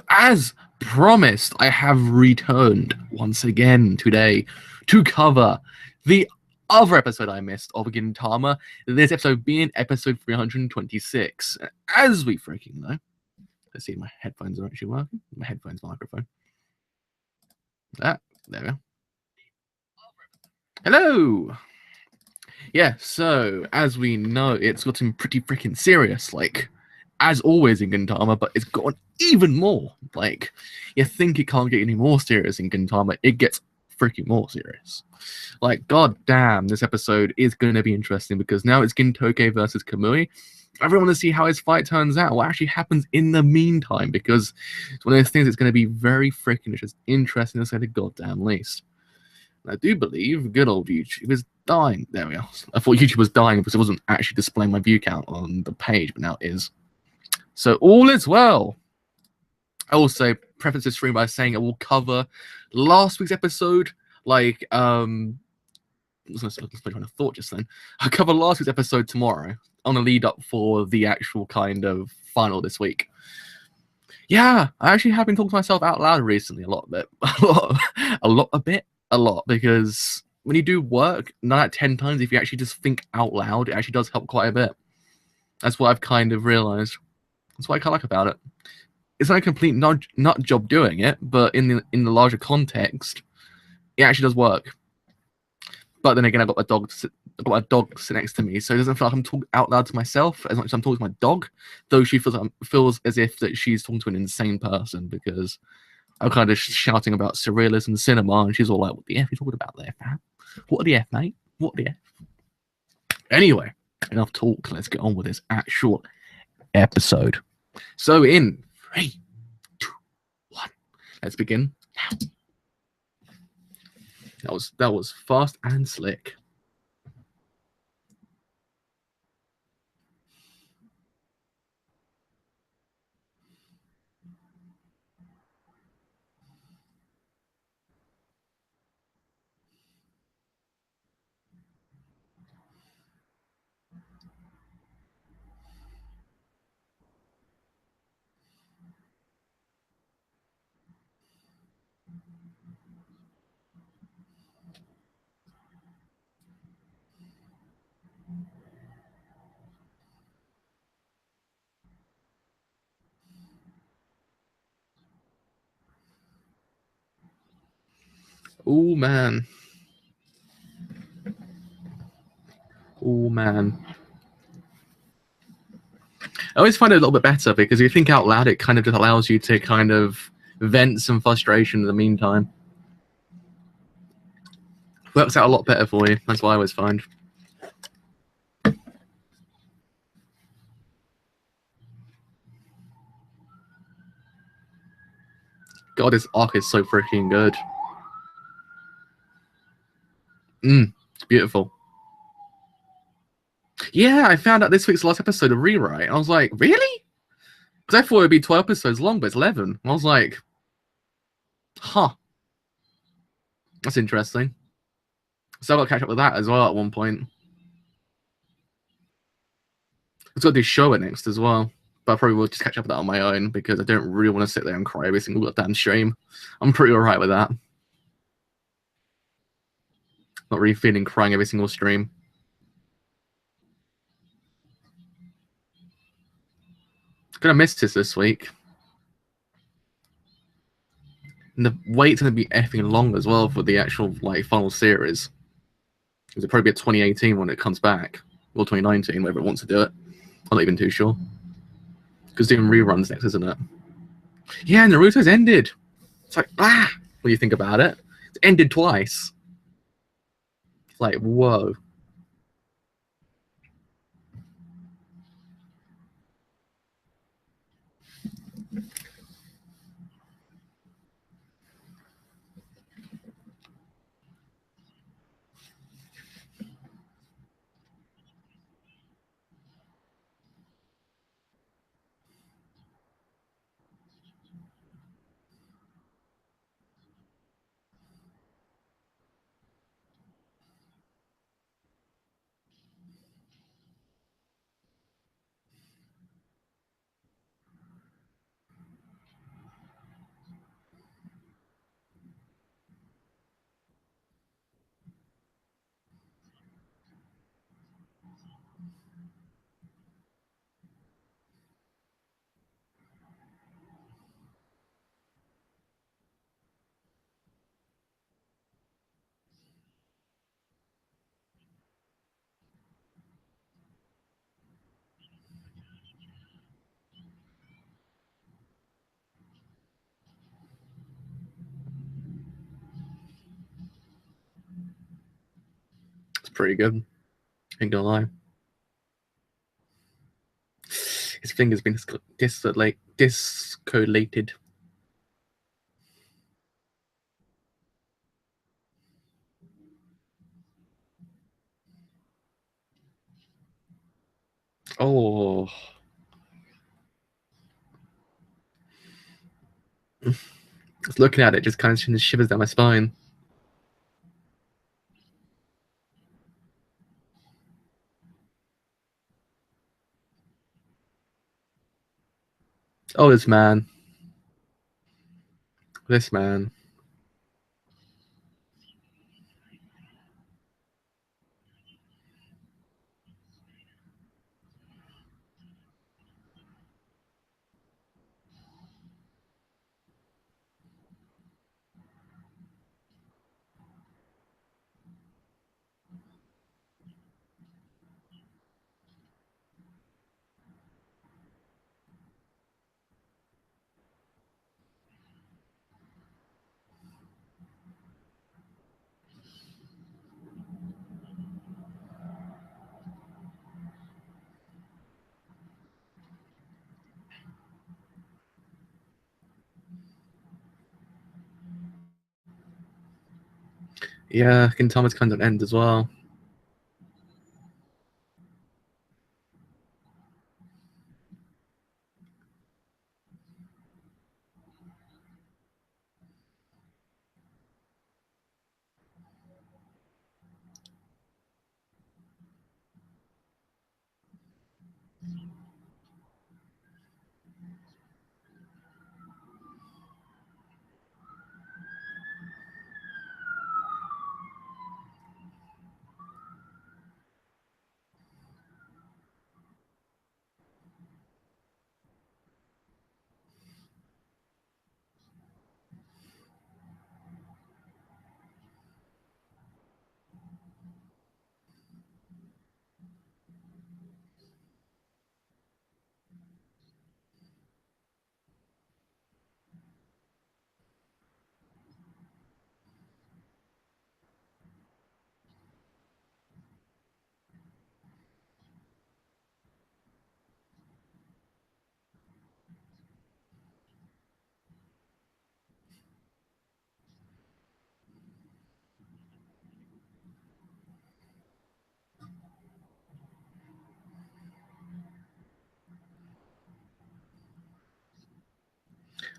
As promised, I have returned once again today to cover the other episode I missed of Gintama, this episode being episode 326. As we freaking know, let's see if my headphones are actually working. My headphones microphone. There we go. Hello! Yeah, so as we know, it's gotten pretty freaking serious, like, as always in Gintama, but it's gotten even more. Like, you think it can't get any more serious in Gintama, it gets freaking more serious. Like, god damn, this episode is going to be interesting because now it's Gintoki versus Kamui. I really want to see how his fight turns out, what actually happens in the meantime, because it's one of those things that's going to be very freaking interesting to say the goddamn least. I do believe good old YouTube is dying. There we are. I thought YouTube was dying because it wasn't actually displaying my view count on the page, but now it is. So all is well. I also preface this stream by saying I will cover last week's episode, like I was trying to thought just then. I'll cover last week's episode tomorrow on a lead up for the actual kind of final this week. Yeah, I actually have been talking to myself out loud recently a lot, because when you do work 9 out of 10 times, if you actually just think out loud, it actually does help quite a bit. That's what I've kind of realized. That's what I kind of like about it. It's not a complete nut job doing it, but in the larger context, it actually does work. But then again, I've got my dog sit next to me, so it doesn't feel like I'm talking out loud to myself as much as I'm talking to my dog. Though she feels as if that she's talking to an insane person because I'm kind of shouting about surrealism cinema, and she's all like, "What the f are you talking about there, fam? What the f, mate? What the f?" Anyway, enough talk. Let's get on with this actual episode. So in 3, 2, 1, let's begin now. That was fast and slick. Oh man. Oh man. I always find it a little bit better because if you think out loud, it kind of just allows you to kind of vent some frustration in the meantime. Works out a lot better for you. That's what I always find. God, this arc is so freaking good. It's beautiful. Yeah, I found out this week's last episode of Rewrite. I was like, really? Because I thought it would be 12 episodes long, but it's 11. I was like, huh. That's interesting. So I've got to catch up with that as well at one point. I've got to do Showa next as well. But I probably will just catch up with that on my own because I don't really want to sit there and cry every single goddamn stream. I'm pretty alright with that. Not really feeling crying every single stream. Gonna miss this week. And the wait's gonna be effing long as well for the actual like final series. It'll probably be at 2018 when it comes back. Or 2019, whatever it wants to do it. I'm not even too sure. Because doing reruns next, isn't it? Yeah, Naruto's ended. It's like, what do you think about it? It's ended twice. It's like, whoa. pretty good. Ain't gonna lie. His finger's been discollated. Oh, just looking at it just kind of sends shivers down my spine. Oh, this man. This man. Yeah, Gintama's kind of end as well.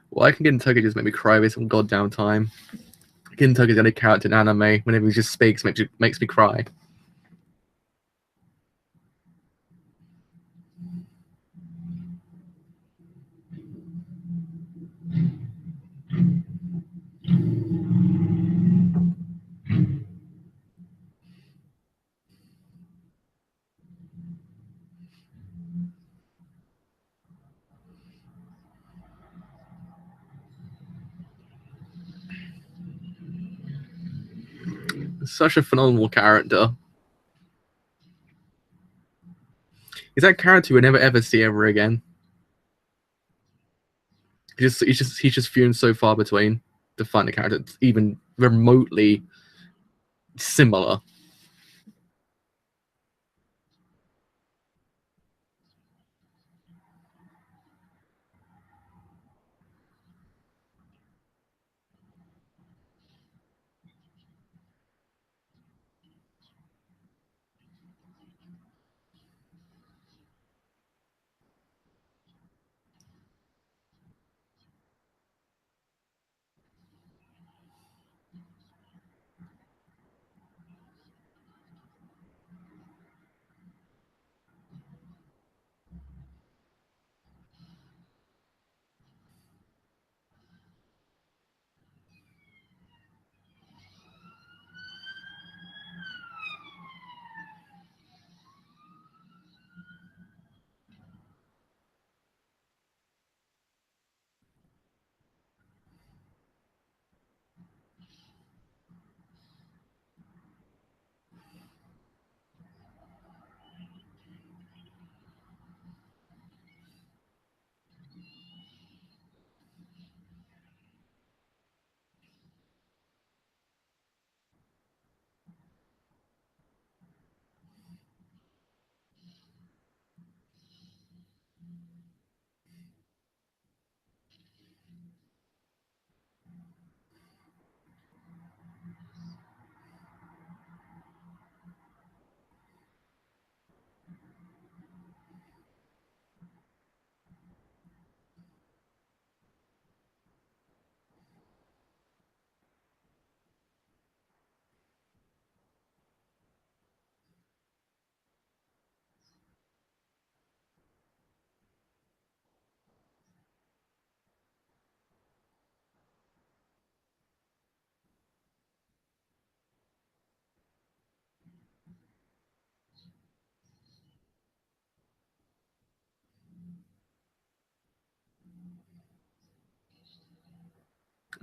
Why can Gintoki just make me cry with some goddamn time? Gintoki's the only character in anime. Whenever he just speaks, makes me cry. Such a phenomenal character. He's that character we never ever see ever again. He's just few and so far between to find a character that's even remotely similar.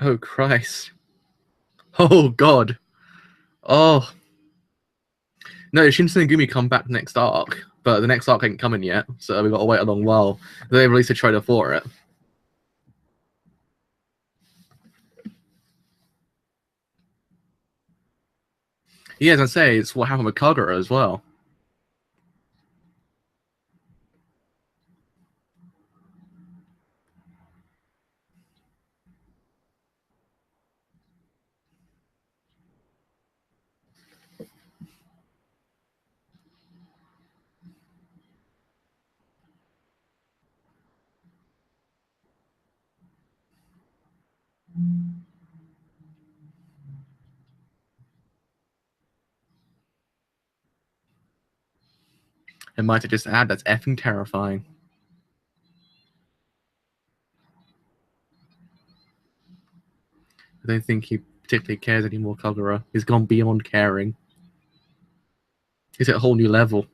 Oh Christ. Oh God. Oh no, Shinsen and Gumi come back next arc, but the next arc ain't coming yet, so we got to wait a long while. They released a trailer for it. Yeah, as I say, it's what happened with Kagura as well. And might have just add that's effing terrifying. I don't think he particularly cares anymore, Kagura. He's gone beyond caring. He's at a whole new level.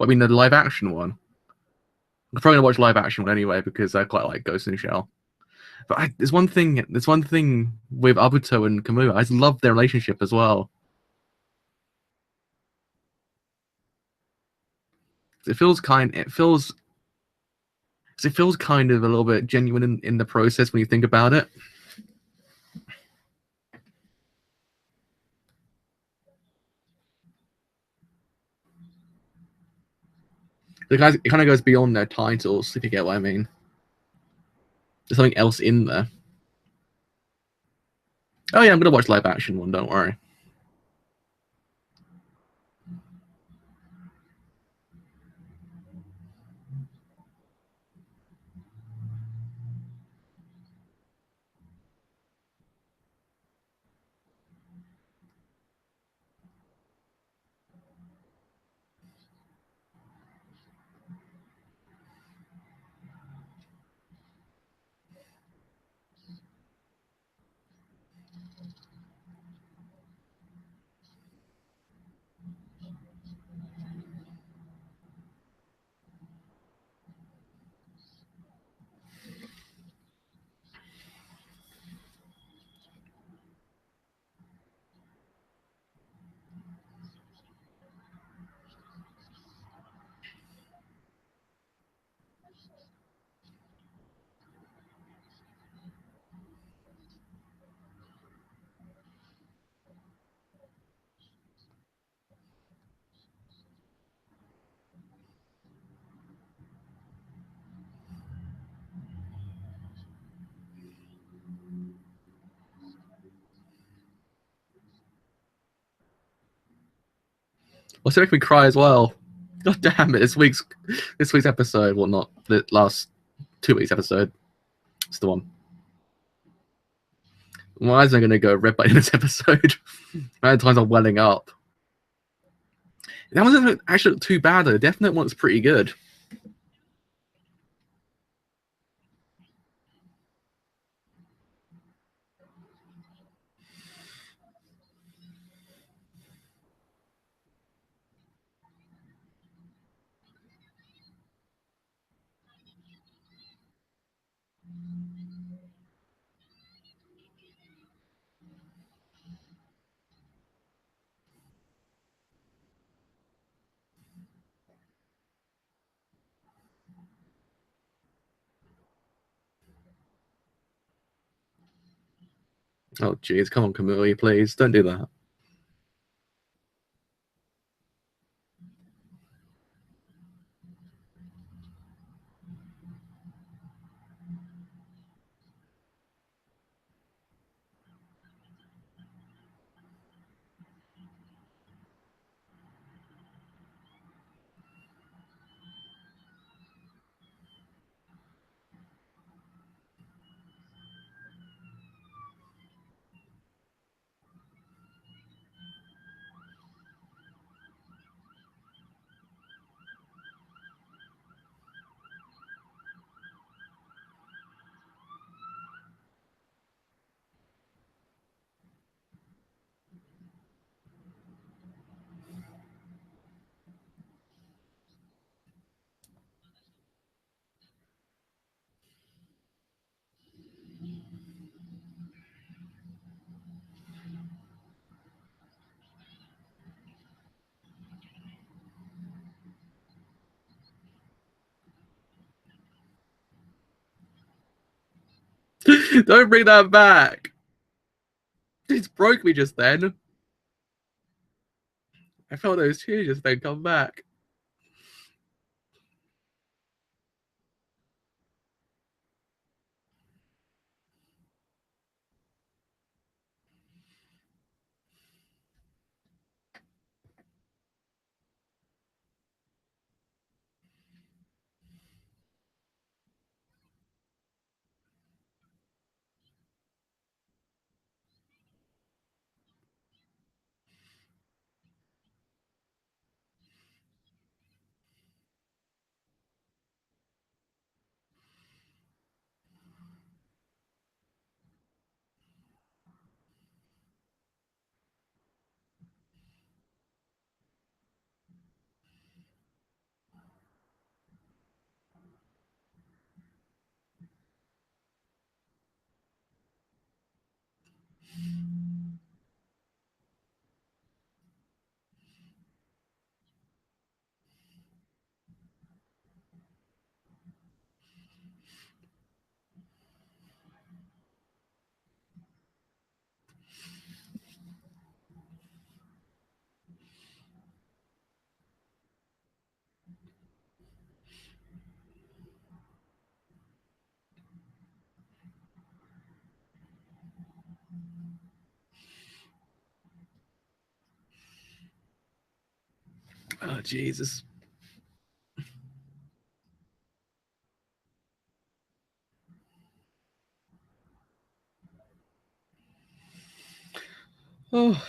I mean, the live action one. I'm probably gonna watch live action one anyway because I quite like Ghost in the Shell. But there's one thing. There's one thing with Abuto and Kamui. I just love their relationship as well. It feels kind. It feels kind of a little bit genuine in the process when you think about it. The guys, it kind of goes beyond their titles, if you get what I mean. There's something else in there. Oh yeah, I'm gonna watch live action one. Don't worry. What's it make me cry as well? God damn it! This week's episode. Well, not the last 2 weeks episode. It's the one. Why is I gonna go red by in this episode? Many times I'm welling up. That wasn't actually too bad though. Death Note one's pretty good. Oh jeez, come on, Kamui, please don't do that. Don't bring that back. It broke me just then. I felt those tears just then come back. Oh Jesus. Oh,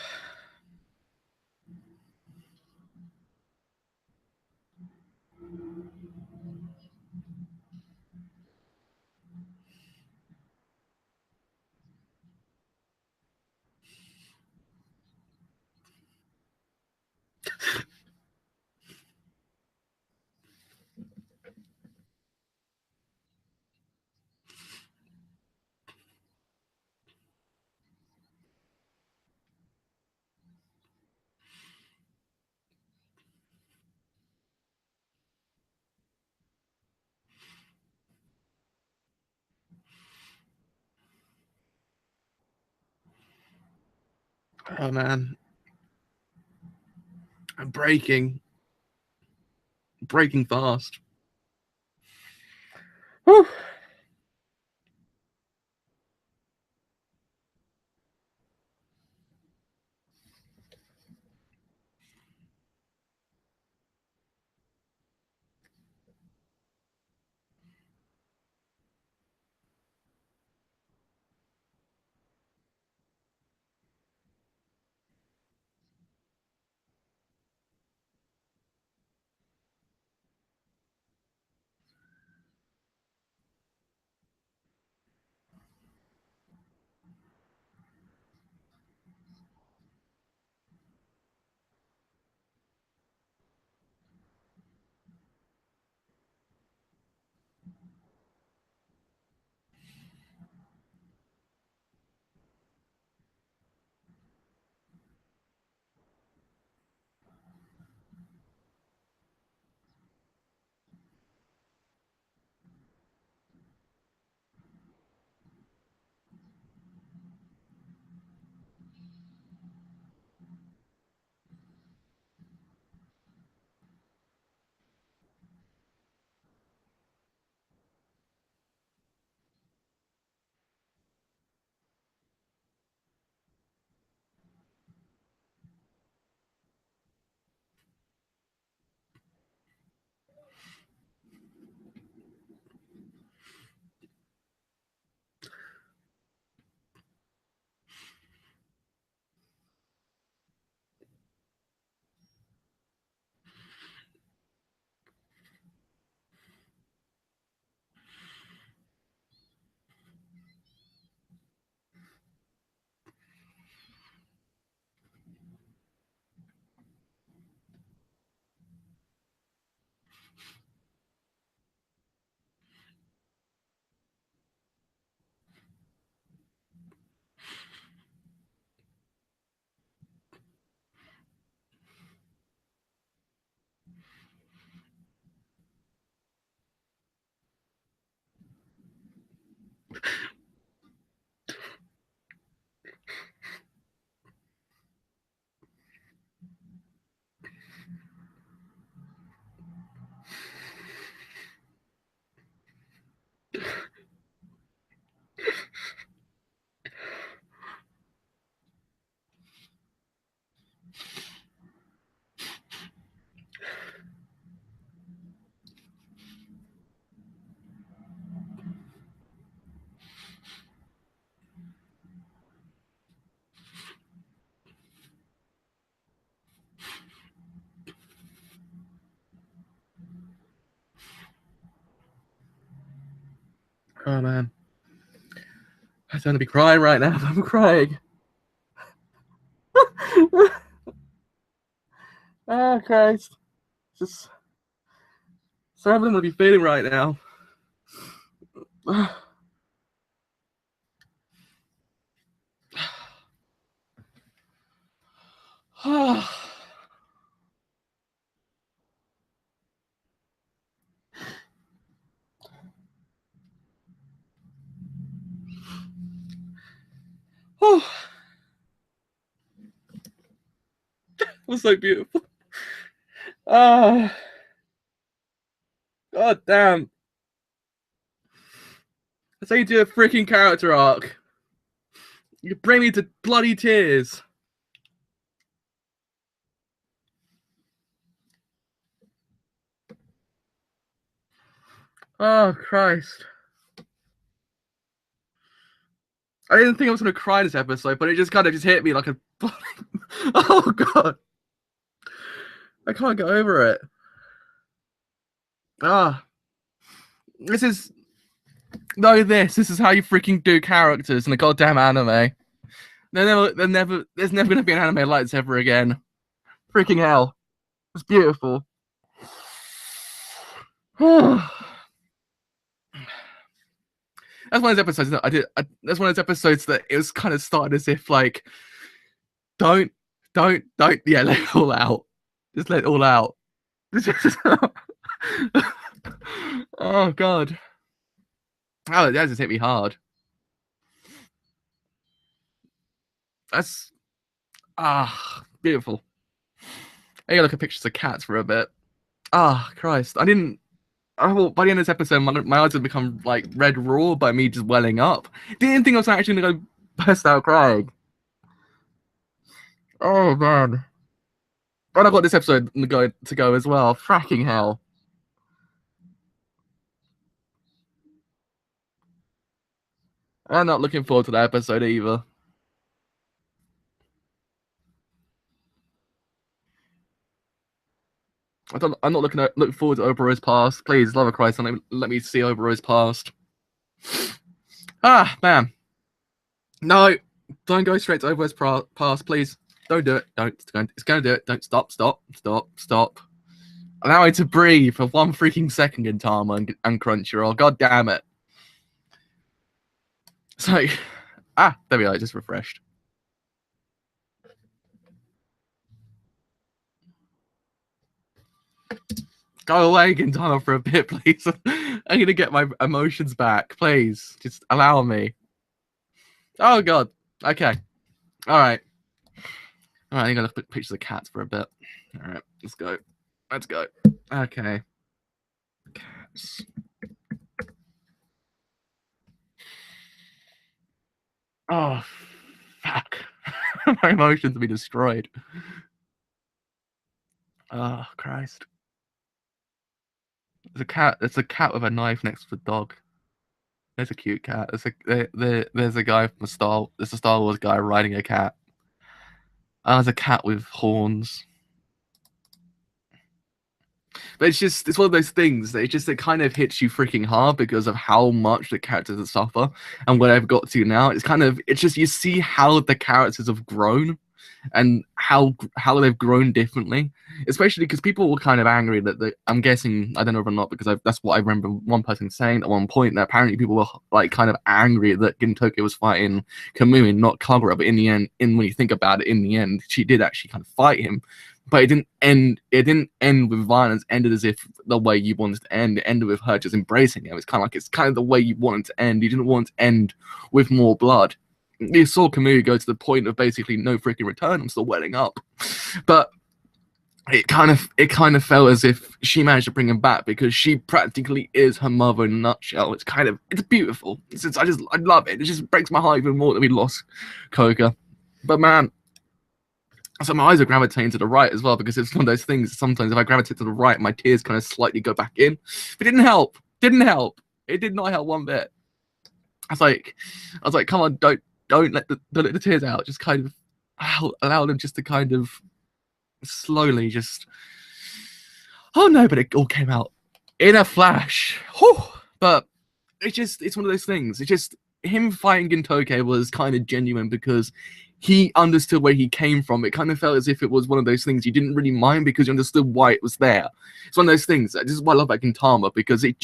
oh man. I'm breaking fast. Whew. Oh man, I don't want to be crying right now. I'm crying. Oh Christ, just so I'm gonna be feeling right now. Oh, it was so beautiful. Ah, god damn. That's how you do a freaking character arc. You bring me to bloody tears. Oh Christ. I didn't think I was gonna cry this episode, but it just kind of just hit me like a oh god. I can't get over it. Ah. This is this is how you freaking do characters in a goddamn anime. There's never gonna be an anime like this ever again. Freaking hell. It's beautiful. That's one of those episodes that that's one of those episodes that it was kind of started as if like, don't, yeah, let it all out. Just let it all out. Oh god. Oh, that just hit me hard. That's beautiful. I gotta look at pictures of cats for a bit. Ah, Christ. I didn't. Oh, by the end of this episode, my eyes had become like red raw by me just welling up. Didn't think I was actually gonna go burst out crying. Oh man. And I got this episode to go as well. Fracking hell. I'm not looking forward to that episode either. I'm not looking forward to Oberon's past. Please, love of Christ, let me see Oberon's past. Ah, man. No, don't go straight to Oberon's past, please. Don't do it. Don't. It's going to do it. Don't stop. Allow it to breathe for one freaking second, Gintama and Crunchyroll. God damn it. So, there we go. Just refreshed. Go away, Gintama, for a bit, please. I'm gonna get my emotions back. Please, just allow me. Oh god. Okay. All right. I'm gonna put pictures of cats for a bit. All right. Let's go. Let's go. Okay. Cats. Oh, fuck. My emotions will be destroyed. Oh, Christ. There's a cat. There's a cat with a knife next to the dog. There's a cute cat. There's a guy from There's a Star Wars guy riding a cat. There's a cat with horns. But it's one of those things that it kind of hits you freaking hard because of how much the characters suffer and where they've got to now. It's just you see how the characters have grown and how they've grown differently, especially because people were kind of angry that I'm guessing, I don't know if or not, because that's what I remember one person saying at one point, that apparently people were like kind of angry that Gintoki was fighting Kamui, not Kagura, but in the end, when you think about it, in the end, she did actually kind of fight him. But it didn't end with violence. It ended as if the way you wanted to end. It ended with her just embracing him. It's kind of the way you wanted to end. You didn't want to end with more blood. You saw Kamui go to the point of basically no freaking return. I'm still welling up, but it kind of felt as if she managed to bring him back because she practically is her mother in a nutshell. It's beautiful. I love it. It just breaks my heart even more that we lost Koga. But man, so my eyes are gravitating to the right as well because it's one of those things. Sometimes if I gravitate to the right, my tears kind of slightly go back in. But it didn't help. It did not help one bit. I was like, come on, don't let the tears out. Just kind of allow them just to kind of slowly just. Oh no! But it all came out in a flash. Whew. But it's one of those things. It's just him fighting Gintoki was kind of genuine because he understood where he came from. It kind of felt as if it was one of those things you didn't really mind because you understood why it was there. It's one of those things. This is what I love about Gintama, because it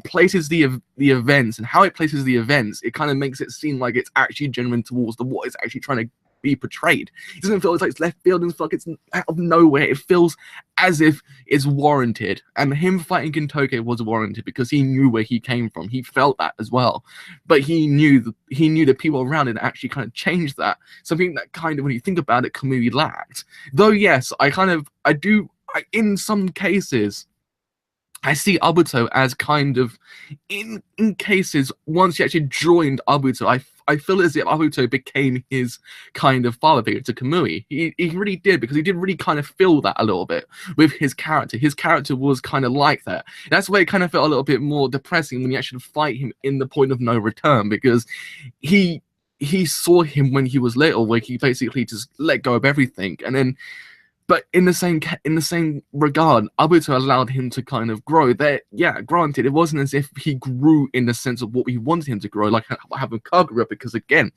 places the events, and how it places the events, it kind of makes it seem like it's actually genuine towards what it's actually trying to be portrayed. It doesn't feel like it's left field, it doesn't feel like it's out of nowhere. It feels as if it's warranted, and him fighting Gintoki was warranted because he knew where he came from. He felt that as well, but he knew the people around it actually kind of changed that. Something that kind of, when you think about it, Kamui lacked. Though yes, in some cases I see Abuto as kind of, in cases, once he actually joined Abuto, I feel as if Abuto became his kind of father figure to Kamui. He really did, because he did really kind of feel that a little bit with his character. His character was kind of like that. That's why it kind of felt a little bit more depressing when you actually fight him in the point of no return, because he saw him when he was little, where he basically just let go of everything, and then. But in the same regard, Abuto allowed him to kind of grow. There, yeah, granted, it wasn't as if he grew in the sense of what we wanted him to grow, like having Kagura. Because again,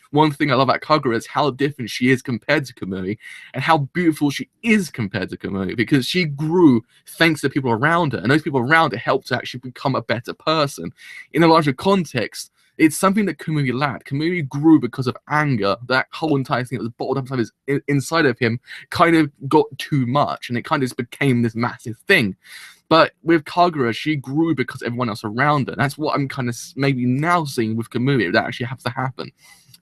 one thing I love about Kagura is how different she is compared to Kamui, and how beautiful she is compared to Kamui, because she grew thanks to people around her, and those people around her helped her actually become a better person. In a larger context, it's something that Kamui lacked. Kamui grew because of anger. That whole entire thing that was bottled up inside of him kind of got too much, and it kind of just became this massive thing. But with Kagura, she grew because everyone else around her. That's what I'm kind of maybe now seeing with Kamui. That actually has to happen.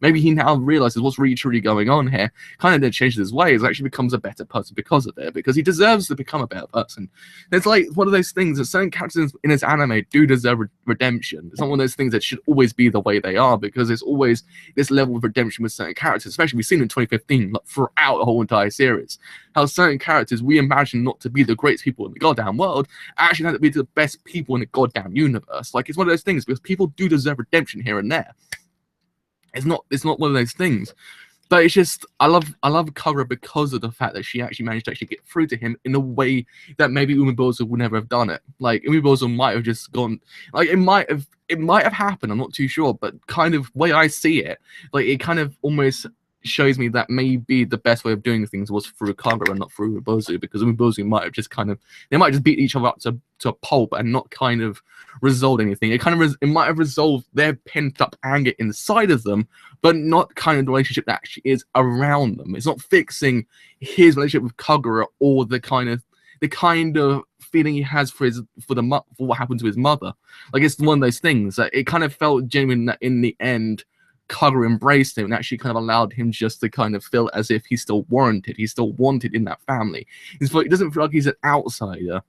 Maybe he now realizes what's really truly going on here, kind of then changes his ways, actually becomes a better person because of it, because he deserves to become a better person. It's like one of those things that certain characters in his anime do deserve redemption. It's not one of those things that should always be the way they are, because there's always this level of redemption with certain characters, especially we've seen in 2015, like throughout the whole entire series, how certain characters we imagine not to be the greatest people in the goddamn world actually have to be the best people in the goddamn universe. Like, it's one of those things, because people do deserve redemption here and there. It's not one of those things, but it's just I love Kagura because of the fact that she actually managed to actually get through to him in a way that maybe Umibozu would never have done it. Like, Umibozu might have just gone, like, it might have happened. I'm not too sure, but kind of way I see it, like, it kind of almost shows me that maybe the best way of doing things was through Kagura and not through Umibozu, because Umibozu might have just they might just beat each other up to a pulp and not kind of resolved anything. It might have resolved their pent up anger inside of them, but not kind of the relationship that actually is around them. It's not fixing his relationship with Kagura, or the kind of feeling he has for what happened to his mother. Like, it's one of those things that it kind of felt genuine that in the end Kagura embraced him and actually kind of allowed him just to kind of feel as if he's still warranted, he's still wanted in that family. It doesn't feel like he's an outsider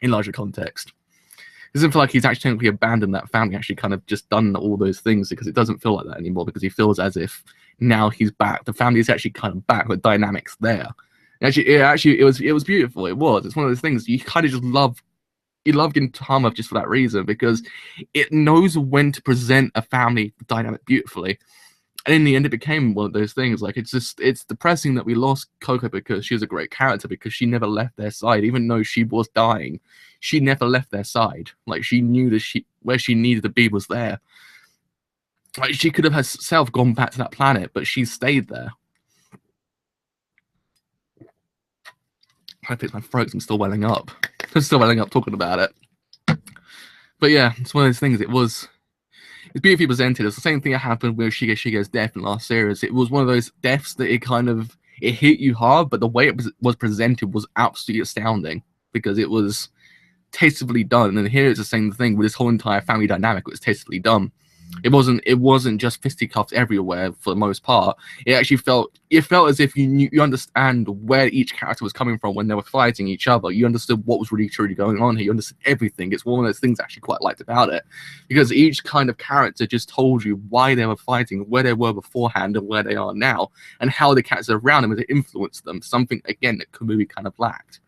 in larger context. It doesn't feel like he's actually technically abandoned that family, actually kind of just done all those things, because it doesn't feel like that anymore, because he feels as if now he's back. The family is actually kind of back, with dynamics there. It was beautiful. It was. It's one of those things you kind of just love. You love Gintama just for that reason, because it knows when to present a family dynamic beautifully. And in the end, it became one of those things. Like, it's depressing that we lost Coco, because she was a great character, because she never left their side. Even though she was dying, she never left their side. Like, she knew that where she needed to be was there. Like, she could have herself gone back to that planet, but she stayed there. I think my throat, I'm still welling up. I'm still welling up talking about it. But yeah, it's one of those things. It's beautifully presented. It's the same thing that happened with Shige's death in last series. It was one of those deaths that it hit you hard, but the way it was presented was absolutely astounding, because it was tastefully done. And here it's the same thing with this whole entire family dynamic. It was tastefully done. It wasn't just fisticuffs everywhere for the most part. It actually felt as if you understand where each character was coming from when they were fighting each other. You understood what was really truly going on here. You understood everything. It's one of those things I actually quite liked about it, because each kind of character just told you why they were fighting, where they were beforehand, and where they are now, and how the characters around them had influenced them. Something again that Kamui kind of lacked.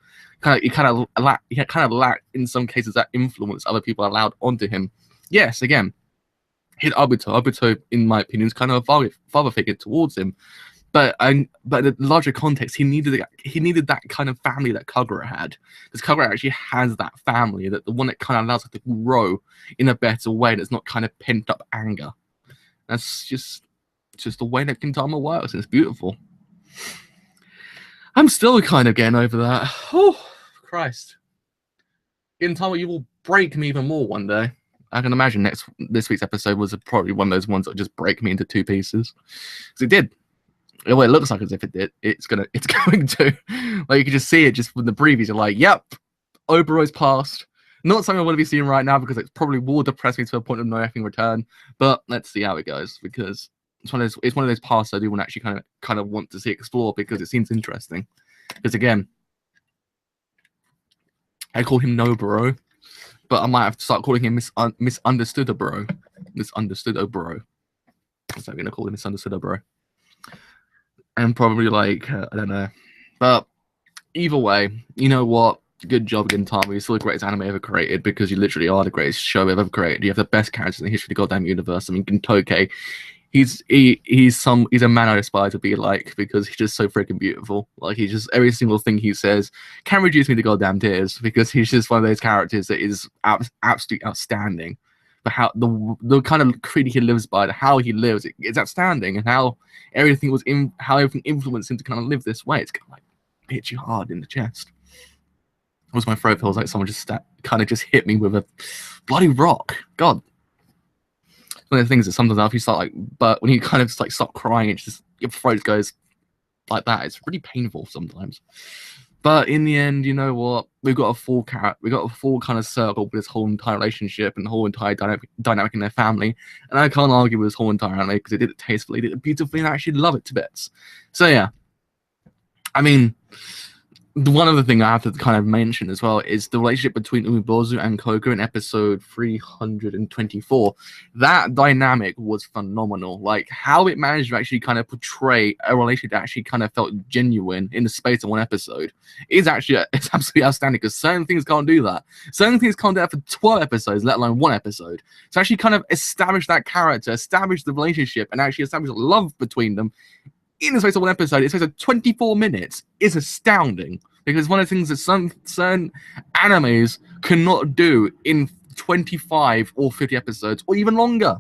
He kind of lacked in some cases that influence other people allowed onto him. Yes, again. Hit Abuto, in my opinion, is kind of a father figure towards him, But the larger context, he needed that kind of family that Kagura had, because Kagura actually has that family, that the one that kind of allows her to grow in a better way, and it's not kind of pent up anger. That's just the way that Gintama works, and it's beautiful. I'm still kind of getting over that. Oh, Christ. Gintama, you will break me even more one day. I can imagine this week's episode was probably one of those ones that just break me into two pieces. Because it did. Well, it looks like as if it did. It's going to. Like, you can just see it just from the previews. You're like, yep, Oberoi's passed. Not something I want to be seeing right now, because it probably will depress me to a point of no effing return. But let's see how it goes, because it's one of those paths I do want to actually kind of want to see explore, because it seems interesting. Because again, I call him Noburo, but I might have to start calling him Misunderstood Bro. Misunderstood Bro. So I'm gonna call him Misunderstood Bro. And probably like I don't know. But either way, you know what? Good job, Gintama. You're still the greatest anime ever created, because you literally are the greatest show ever created. You have the best characters in the history of the goddamn universe. I mean, Gintoki, he's a man I aspire to be like, because he's just so freaking beautiful. Like, he just, every single thing he says can reduce me to goddamn tears, because he's just one of those characters that is absolutely outstanding. But how the kind of creed he lives by, how he lives, it's outstanding, and how everything influenced him to kind of live this way. It's kind of like hit you hard in the chest. It was my throat feels like someone just kind of just hit me with a bloody rock. God. One of the things that sometimes after you start like, but when you kind of just like stop crying, it's just your throat goes like that. It's really painful sometimes. But in the end, you know what? We got a full kind of circle with this whole entire relationship and the whole entire dynamic in their family. And I can't argue with this whole entire anime, because it did it tastefully, did it beautifully, and I actually love it to bits. So yeah, I mean, one other thing I have to kind of mention as well is the relationship between Umibozu and Koko in episode 324. That dynamic was phenomenal. Like, how it managed to actually kind of portray a relationship that actually kind of felt genuine in the space of one episode is actually it's absolutely outstanding, because certain things can't do that. Certain things can't do that for 12 episodes, let alone one episode. So actually kind of establish that character, establish the relationship, and actually establish love between them in the space of one episode, in the space of 24 minutes, is astounding. Because one of the things that certain animes cannot do in 25 or 50 episodes, or even longer.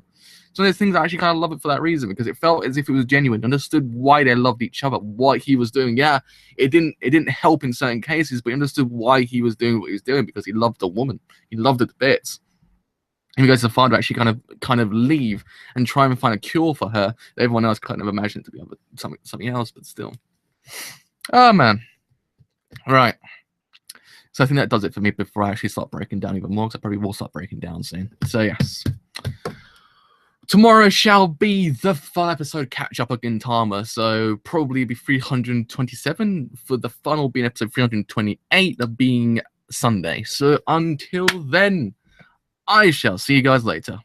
So there's things I actually kind of love it for that reason, because it felt as if it was genuine, understood why they loved each other, what he was doing. Yeah, it didn't help in certain cases, but he understood why he was doing what he was doing, because he loved the woman. He loved her to bits. And he goes to find her, actually kind of leave and try and find a cure for her. Everyone else kind of imagined it to be something else, but still. Oh man. Right. So I think that does it for me before I actually start breaking down even more, because I probably will start breaking down soon. So yes. Tomorrow shall be the full episode catch-up of Gintama, so probably be 327, for the final being episode 328, that being Sunday. So until then, I shall see you guys later.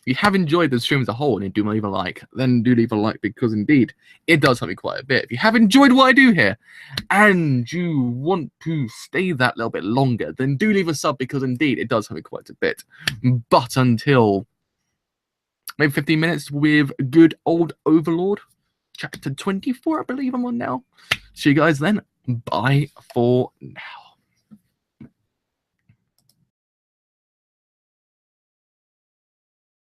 If you have enjoyed the stream as a whole and you do leave a like, then do leave a like, because indeed, it does help me quite a bit. If you have enjoyed what I do here, and you want to stay that little bit longer, then do leave a sub, because indeed, it does help me quite a bit. But until maybe 15 minutes with good old Overlord, chapter 24, I believe I'm on now. See you guys then. Bye for now.